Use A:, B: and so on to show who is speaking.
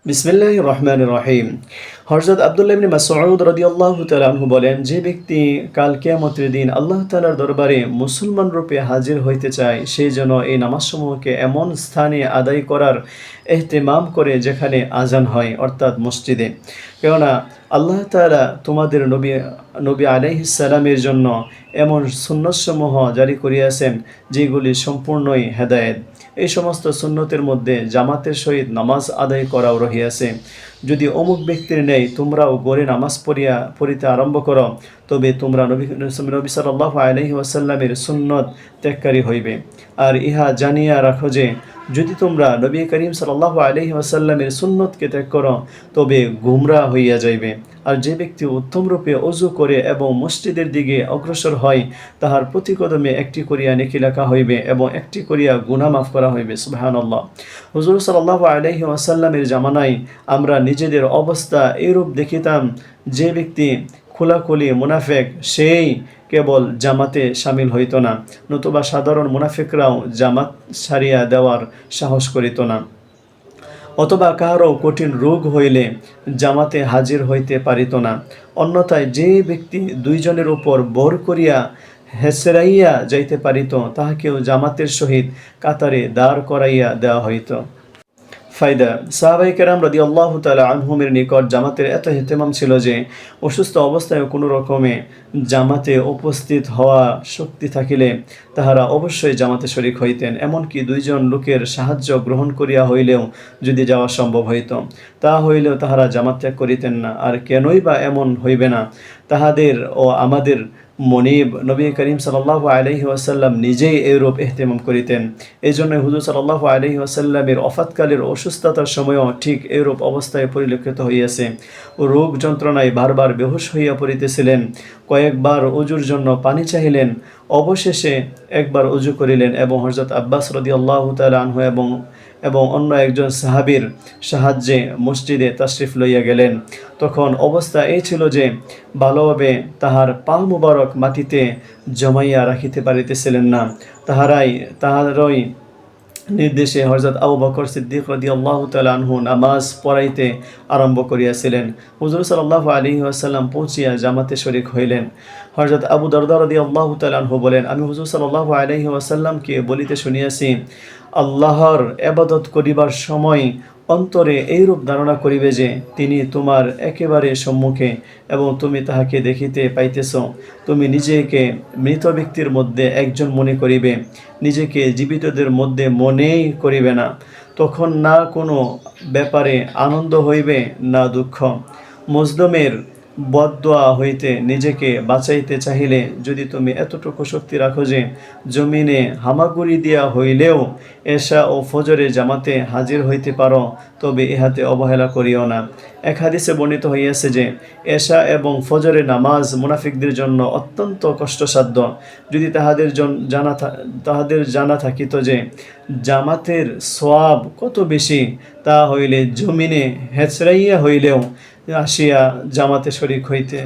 A: বিসমিল্লাহির রহমানির রহিম। হযরত আব্দুল্লাহ ইবনে মাসউদ রাদিয়াল্লাহু তাআলা আনহু বলেন, যে ব্যক্তি কাল কিয়ামতের দিন আল্লাহ তাআলার দরবারে মুসলমান রূপে হাজির হইতে চায়, সে যেন এই নামাজসমূহকে এমন স্থানে আদায় করার ইহতিমাম করে যেখানে আজান হয়, অর্থাৎ মসজিদে। কেননা আল্লাহ তাআলা তোমাদের নবী নবী আলাইহিস সালামের জন্য এমন সুন্নতসমূহ জারি করিয়াছেন যেগুলি সম্পূর্ণই হেদায়েত। এই সমস্ত সুন্নতের মধ্যে জামাতের সহিত নামাজ আদায় করাও রহিয়াছে। যদি অমুক ব্যক্তির নেই তোমরাও গড়ে নামাজ পড়িতে আরম্ভ করো, তবে তোমরা নবী সাল্লাল্লাহু আলাইহি ওয়াসাল্লামের সুন্নত ত্যাগকারী হইবে। আর ইহা জানিয়া রাখো যে যদি তোমরা নবী করিম সাল্লাল্লাহু আলাইহি ওয়াসাল্লামের সুন্নতকে ত্যাগ করো, তবে গুমরা হইয়া যাইবে। আর যে ব্যক্তি উত্তমরূপে অজু করে এবং মসজিদের দিকে অগ্রসর হয়, তাহার প্রতি কদমে একটি করিয়া নেকি লেখা হইবে এবং একটি করিয়া গুনাহ মাফ করা হইবে। সুবহানাল্লাহ। হুজুর সাল্লাল্লাহু আলাইহি ওয়াসাল্লামের জামানায় আমরা নিজেদের অবস্থা এইরূপ দেখিতাম, যে ব্যক্তি খোলাখুলি মুনাফেক সেই কেবল জামাতে সামিল হইত না, নতুবা সাধারণ মুনাফিকরাও জামাত ছাড়িয়া দেওয়ার সাহস করিত না। অথবা কাহারও কঠিন রোগ হইলে জামাতে হাজির হইতে পারিত না। অন্যথায় যে ব্যক্তি দুইজনের উপর ভর করিয়া হেসরাইয়া যাইতে পারিত, তাহাকেও জামাতের সহিত কাতারে দাঁড় করাইয়া দেওয়া হইত। ফায়দা: সাহাবায়ে কেরাম রাদিয়াল্লাহু তাআলা আনহুমের নিকট জামাতের এত ইহতিমাম ছিল যে অসুস্থ অবস্থায় কোনো রকমে জামাতে উপস্থিত হওয়া শক্তি থাকিলে তাহারা অবশ্যই জামাতে শরীক হইতেন। এমনকি দুইজন লোকের সাহায্য গ্রহণ করিয়া হইলেও যদি যাওয়া সম্ভব হইত, তাহা হইলেও তাহারা জামাত ত্যাগ করিতেন না। আর কেনই বা এমন হইবে না? তাহাদের ও আমাদের মনিব নবী করিম সাল্লাল্লাহু আলাইহি ওয়াসাল্লাম নিজেই এরূপ ইহতিমাম করিতেন। এই জন্য হুজুর সাল্লাল্লাহু আলাইহি ওয়াসাল্লামের অফাতকালের অসুস্থতার সময়ও ঠিক এরূপ অবস্থায় পরিলক্ষিত হইয়াছে। রোগ যন্ত্রণায় বারবার বেহুশ হইয়া পড়িতেছিলেন, কয়েকবার অজুর জন্য পানি চাহিলেন, অবশেষে একবার অজু করিলেন এবং হযরত আব্বাস রাদিয়াল্লাহু তাআলা আনহু এবং অন্য একজন সাহাবীর সাহায্যে মসজিদে তাশরিফ লইয়া গেলেন। তখন অবস্থা এই ছিল যে ভালোভাবে তাহার পা মুবারক মাটিতে জমাইয়া রাখিতে পারিতেছিলেন না। তাহারই নির্দেশে হযরত আবু বকর সিদ্দিক রাদিয়াল্লাহু তাআলা আনহু নামাজ পড়াইতে আরম্ভ করিয়াছিলেন। হুজুর সাল্লাল্লাহু আলাইহি ওয়াসাল্লাম পৌঁছিয়া জামাতে শরীক হইলেন। হযরত আবু দারদা রাদিয়াল্লাহু তাআলা আনহু বলেন, আমি হুজুর সাল্লাল্লাহু আলাইহি ওয়াসাল্লামকে বলিতে শুনিয়াছি, আল্লাহর ইবাদত করিবার সময় অন্তরে এইরূপ ধারণা করিবে যে তিনি তোমার একেবারে সম্মুখে এবং তুমি তাহাকে দেখিতে পাইতেছ। তুমি নিজেকে মৃত ব্যক্তির মধ্যে একজন মনে করিবে, নিজেকে জীবিতদের মধ্যে মনেই করিবে না। তখন না কোনো ব্যাপারে আনন্দ হইবে না দুঃখ। মজলুমের বদদোয়া হইতে নিজেকে বাঁচাইতে চাহিলে যদি তুমি এতটুকু শক্তি রাখো যে জমিনে হামাগুড়ি দিয়া হইলেও এশা ও ফজরে জামাতে হাজির হইতে পারো, তবে ইহাতে অবহেলা করিও না। এক হাদিসে বর্ণিত হইয়াছে যে এশা এবং ফজরের নামাজ মুনাফিকদের জন্য অত্যন্ত কষ্টসাধ্য। যদি তাহাদের জানা থাকিত যে জামাতের সওয়াব কত বেশি, তা হইলে জমিনে হেঁচড়াইয়া হইলেও আসিয়া জামাতে শরীক হইতে